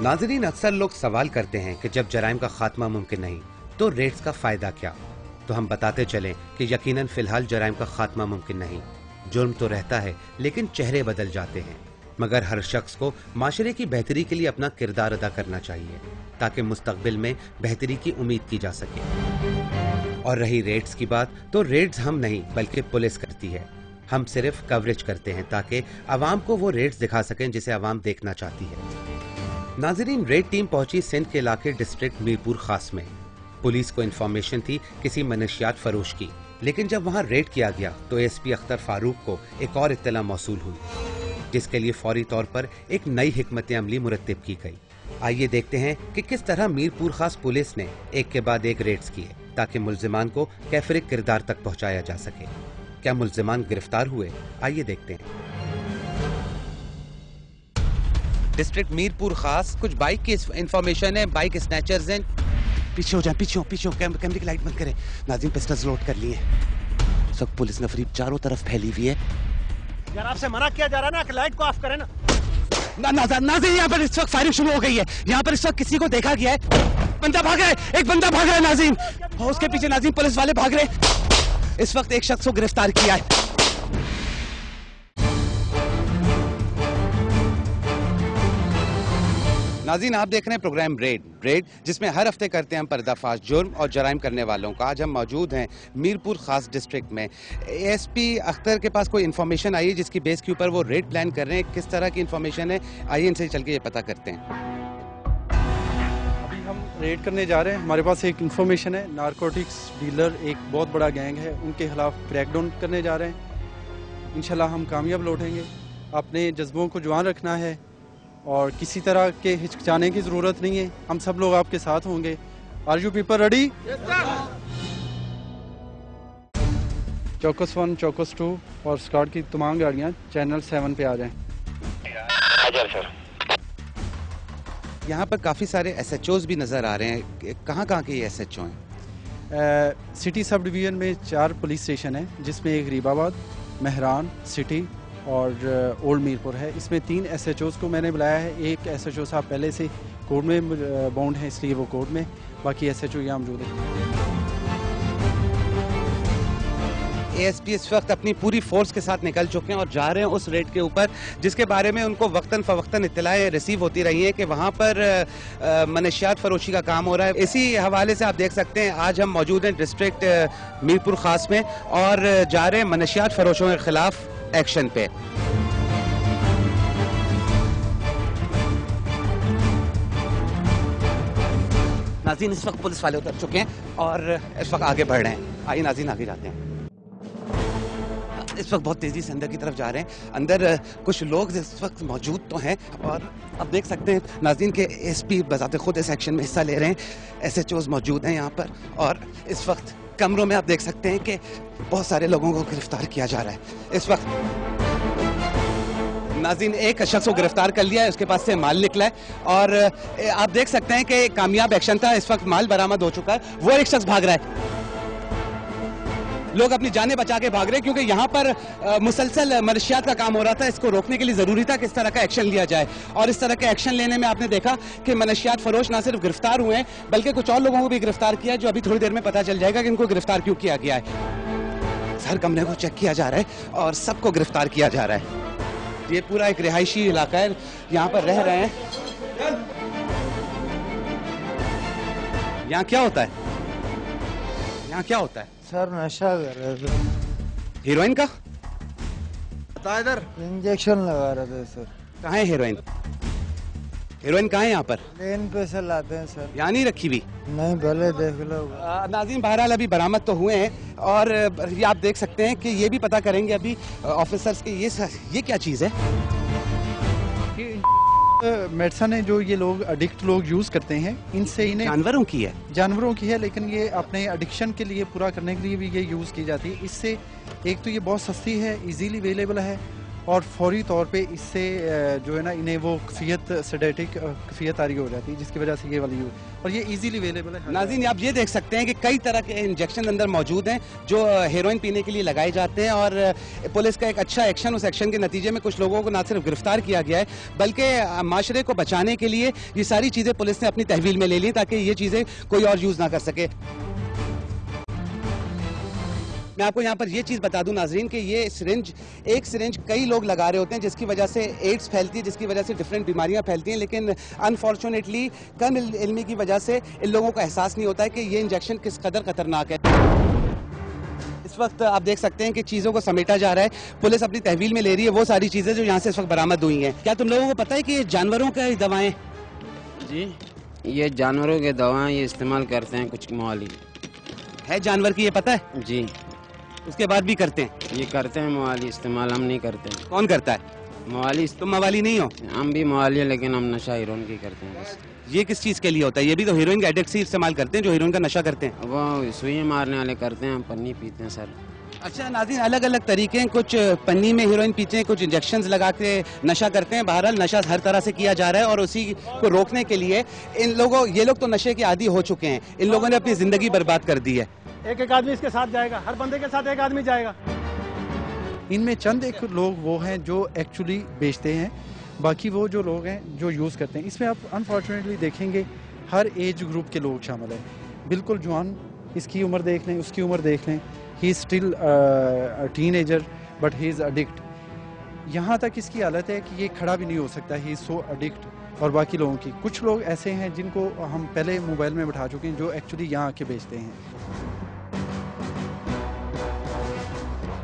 नाज़रीन, अक्सर लोग सवाल करते हैं कि जब जराइम का खात्मा मुमकिन नहीं तो रेड्स का फायदा क्या। तो हम बताते चलें कि यकीनन फिलहाल जराइम का खात्मा मुमकिन नहीं। जुर्म तो रहता है लेकिन चेहरे बदल जाते हैं। मगर हर शख्स को माशरे की बेहतरी के लिए अपना किरदार अदा करना चाहिए ताकि मुस्तकबिल में बेहतरी की उम्मीद की जा सके। और रही रेड्स की बात, तो रेड्स हम नहीं बल्कि पुलिस करती है। हम सिर्फ कवरेज करते हैं ताकि अवाम को वो रेड्स दिखा सकें जिसे अवाम देखना चाहती है। नाज़रीन, रेड टीम पहुंची सिंध के इलाके डिस्ट्रिक्ट मीरपुर खास में। पुलिस को इन्फॉर्मेशन थी किसी मनशियात फरोश की, लेकिन जब वहां रेड किया गया तो एसपी अख्तर फारूक को एक और इत्तला मौसूल हुई, जिसके लिए फौरी तौर पर एक नई हिकमत अमली मुरत्तिब की गई। आइए देखते हैं कि किस तरह मीरपुर खास पुलिस ने एक के बाद एक रेड्स किए ताकि मुल्जिमान को कैफिर किरदार तक पहुंचाया जा सके। क्या मुल्जिमान गिरफ्तार हुए? आइए देखते हैं। डिस्ट्रिक्ट मीरपुर खास, कुछ बाइक की इंफॉर्मेशन है, बाइक स्नैचर्स हैं। पीछे हो जाए, पीछे हो, कैमरे की लाइट बंद करें। नाज़रीन, पिस्टल्स लोड कर लिए। सब पुलिस नफरी चारों तरफ फैली हुई है। यार, आपसे मना किया जा रहा है ना कि लाइट को ऑफ करें ना। नाज़रीन, यहाँ पर इस वक्त फायरिंग शुरू हो गई है। यहाँ पर इस वक्त किसी को देखा गया है। बंदा भाग रहा है, एक बंदा भाग रहा है नाज़रीन, और उसके पीछे नाज़रीन पुलिस वाले भाग रहे। इस वक्त एक शख्स को गिरफ्तार किया है। नाज़रीन, आप देख रहे हैं प्रोग्राम रेड, जिसमें हर हफ्ते करते हैं हम पर्दाफाश जुर्म और जराइम करने वालों का। आज हम मौजूद हैं मीरपुर खास डिस्ट्रिक्ट में। एसपी अख्तर के पास कोई इन्फॉर्मेशन आई है जिसकी बेस के ऊपर वो रेड प्लान कर रहे हैं। किस तरह की इन्फॉर्मेशन है, आइए इनसे चल के ये पता करते हैं। अभी हम रेड करने जा रहे हैं। हमारे पास एक इन्फॉर्मेशन है, नारकोटिक्स डीलर एक बहुत बड़ा गैंग है, उनके खिलाफ क्रैकडाउन करने जा रहे हैं। इंशाल्लाह हम कामयाब लौटेंगे। अपने जज्बों को जवान रखना है और किसी तरह के हिचकिचाने की ज़रूरत नहीं है। हम सब लोग आपके साथ होंगे। Are you people ready? चौकस 1, चौकस 2 और स्कॉट की तमाम गाड़ियाँ चैनल 7 पे आ जाएं। सर, यहाँ पर काफ़ी सारे SHOs भी नज़र आ रहे हैं। कहाँ के ये SHO हैं? सिटी सब डिवीज़न में 4 पुलिस स्टेशन है, जिसमें एक रीबाबाद, महरान, सिटी और ओल्ड मीरपुर है। इसमें 3 SHOs को मैंने बुलाया है। एक SHO साहब पहले से कोर्ट में बाउंड है, इसलिए वो कोर्ट में, बाकी SHO यहाँ मौजूद है। ASP इस वक्त अपनी पूरी फोर्स के साथ निकल चुके हैं और जा रहे हैं उस रेड के ऊपर जिसके बारे में उनको वक्तन फवक्तन इत्तलाएं रिसीव होती रही हैं कि वहाँ पर मनशियात फरोशी का काम हो रहा है। इसी हवाले से आप देख सकते हैं आज हम मौजूद हैं डिस्ट्रिक्ट मीरपुर खास में और जा रहे हैं मनशियात फरोशों के खिलाफ एक्शन पे। नाज़रीन, इस वक्त पुलिस वाले उतर चुके हैं और इस वक्त आगे बढ़ रहे हैं। आइए नाज़रीन, आगे जाते हैं। इस वक्त बहुत तेजी से अंदर की तरफ जा रहे हैं। अंदर कुछ लोग इस वक्त मौजूद तो हैं और अब देख सकते हैं नाज़रीन के एसपी बजाते खुद इस एक्शन में हिस्सा ले रहे हैं। SHOs मौजूद हैं यहाँ पर और इस वक्त कमरों में आप देख सकते हैं कि बहुत सारे लोगों को गिरफ्तार किया जा रहा है। इस वक्त नाज़रीन एक शख्स को गिरफ्तार कर लिया है, उसके पास से माल निकला है और आप देख सकते हैं कि कामयाब एक्शन था। इस वक्त माल बरामद हो चुका है। वो एक शख्स भाग रहा है। लोग अपनी जानें बचा के भाग रहे हैं क्योंकि यहाँ पर मुसलसल मनशियात का काम हो रहा था। इसको रोकने के लिए ज़रूरी था कि इस तरह का एक्शन लिया जाए और इस तरह के एक्शन लेने में आपने देखा कि मनशियात फरोश ना सिर्फ गिरफ्तार हुए हैं बल्कि कुछ और लोगों को भी गिरफ्तार किया, जो अभी थोड़ी देर में पता चल जाएगा कि इनको गिरफ्तार क्यों किया गया है। हर कमरे को चेक किया जा रहा है और सबको गिरफ्तार किया जा रहा है। ये पूरा एक रिहायशी इलाका है, यहाँ पर रह रहे हैं। यहाँ क्या होता है? यहाँ क्या होता है? सर नशा कर रहे थे। हीरोइन का? बता, इधर इंजेक्शन लगा रहे थे सर। कहाँ है हीरोइन? हीरोइन कहाँ है यहाँ पर? लेन पे से लाते हैं सर। यहाँ नहीं रखी हुई? नहीं, भले देख लो। नाज़रीन, बहरहाल अभी बरामद तो हुए हैं और ये आप देख सकते हैं कि ये भी पता करेंगे अभी ऑफिसर्स के ये क्या चीज़ है। मेडिसिन है जो ये लोग एडिक्ट लोग यूज़ करते हैं, इनसे इन्हें जानवरों की है लेकिन ये अपने एडिक्शन के लिए पूरा करने के लिए भी ये यूज़ की जाती है। इससे एक तो ये बहुत सस्ती है, इजीली अवेलेबल है और फौरी तौर पे इससे जो है ना इन्हें वो कफियत सेडेटिक कफियत तारी हो जाती है, जिसकी वजह से ये वाली यूज, और ये इजीली अवेलेबल है। नाज़रीन, आप ये देख सकते हैं कि कई तरह के इंजेक्शन अंदर मौजूद हैं जो हेरोइन पीने के लिए लगाए जाते हैं, और पुलिस का एक अच्छा एक्शन, उस एक्शन के नतीजे में कुछ लोगों को ना सिर्फ गिरफ्तार किया गया है बल्कि माशरे को बचाने के लिए ये सारी चीज़ें पुलिस ने अपनी तहवील में ले ली ताकि ये चीज़ें कोई और यूज़ ना कर सके। मैं आपको यहाँ पर ये चीज़ बता दूं नाजरीन कि ये एक सिरिंज कई लोग लगा रहे होते हैं, जिसकी वजह से एड्स फैलती है, जिसकी वजह से डिफरेंट बीमारियाँ फैलती हैं, लेकिन अनफॉर्चुनेटली कम इल्मी की वजह से इन लोगों को एहसास नहीं होता है कि ये इंजेक्शन किस कदर खतरनाक है। इस वक्त आप देख सकते हैं कि चीज़ों को समेटा जा रहा है, पुलिस अपनी तहवील में ले रही है वो सारी चीज़ें जो यहाँ से इस वक्त बरामद हुई हैं। क्या तुम लोगों को पता है कि ये जानवरों का दवाएँ? जी, ये जानवरों के दवाएं ये इस्तेमाल करते हैं कुछ मवाली है जानवर की, ये पता है? जी, उसके बाद भी करते हैं? ये करते हैं मवाली इस्तेमाल, हम नहीं करते। कौन करता है? मवाली। तुम मवाली नहीं हो? हम भी मवाली है लेकिन हम नशा हीरोइन की करते हैं बस। ये किस चीज़ के लिए होता है? ये भी तो हीरोइन के एडिक्ट से इस्तेमाल करते हैं जो हीरोइन का नशा करते हैं। वो सुई मारने वाले करते हैं, पन्नी पीते हैं सर। अच्छा नाज़रीन, अलग अलग तरीके हैं, कुछ पन्नी में हीरोइन पीते हैं, कुछ इंजेक्शंस लगा के नशा करते हैं। बहरहाल नशा हर तरह से किया जा रहा है और उसी को रोकने के लिए ये लोग तो नशे के आदी हो चुके हैं, इन लोगों ने अपनी ज़िंदगी बर्बाद कर दी है। एक एक आदमी इसके साथ जाएगा, हर बंदे के साथ एक आदमी जाएगा। इनमें चंद एक लोग वो हैं जो एक्चुअली बेचते हैं, बाकी वो जो लोग हैं जो यूज़ करते हैं। इसमें आप अनफॉर्चुनेटली देखेंगे हर एज ग्रुप के लोग शामिल हैं। बिल्कुल जवान, इसकी उम्र देख लें, उसकी उम्र देख लें, he is still teenager but he is addict. यहाँ तक इसकी हालत है कि ये खड़ा भी नहीं हो सकता, ही इज़ सो अडिक्ट। और बाकी लोगों की, कुछ लोग ऐसे हैं जिनको हम पहले मोबाइल में बैठा चुके हैं जो एक्चुअली यहाँ आके बेचते हैं।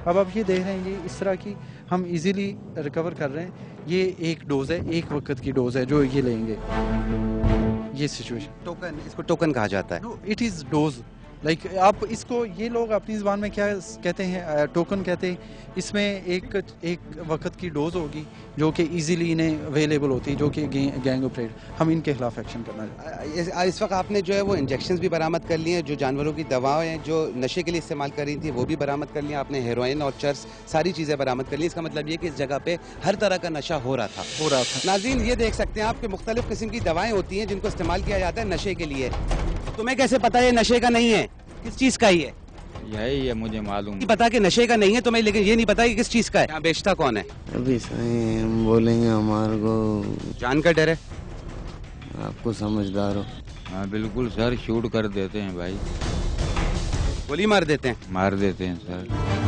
अब आप ये देख रहे हैं, ये इस तरह की हम इजीली रिकवर कर रहे हैं। ये एक डोज है, एक वक्त की डोज है जो ये लेंगे। ये सिचुएशन टोकन, इसको टोकन कहा जाता है। No, it is dose. Like आप इसको, ये लोग अपनी ज़बान में क्या कहते हैं, टोकन कहते हैं। इसमें एक वक्त की डोज होगी जो कि इजीली इन्हें अवेलेबल होती है, जो कि गैंग ऑपरेट, हम इनके खिलाफ एक्शन करना चाहते हैं। इस वक्त आपने जो है वो इंजेक्शंस भी बरामद कर लिए हैं, जो जानवरों की दवाएं हैं जो नशे के लिए इस्तेमाल कर रही थी वो भी बरामद कर लिया आपने, हेरोइन और चर्स सारी चीज़ें बरामद कर ली। इसका मतलब ये कि इस जगह पे हर तरह का नशा हो रहा था। नाज़रीन, ये देख सकते हैं आप कि मुख्तलिफ किस्म की दवाएं होती हैं जिनको इस्तेमाल किया जाता है नशे के लिए। तुम्हें कैसे पता है नशे का नहीं है, किस चीज़ का ही है? यही है, मुझे मालूम पता कि नशे का नहीं है तुम्हें, लेकिन ये नहीं पता कि किस चीज़ का है। यहाँ बेचता कौन है? अभी सही हम बोलेंगे, हमारे को जान का डर है? आपको समझदार हो। हाँ बिल्कुल सर, शूट कर देते हैं भाई, गोली मार देते हैं? मार देते हैं सर।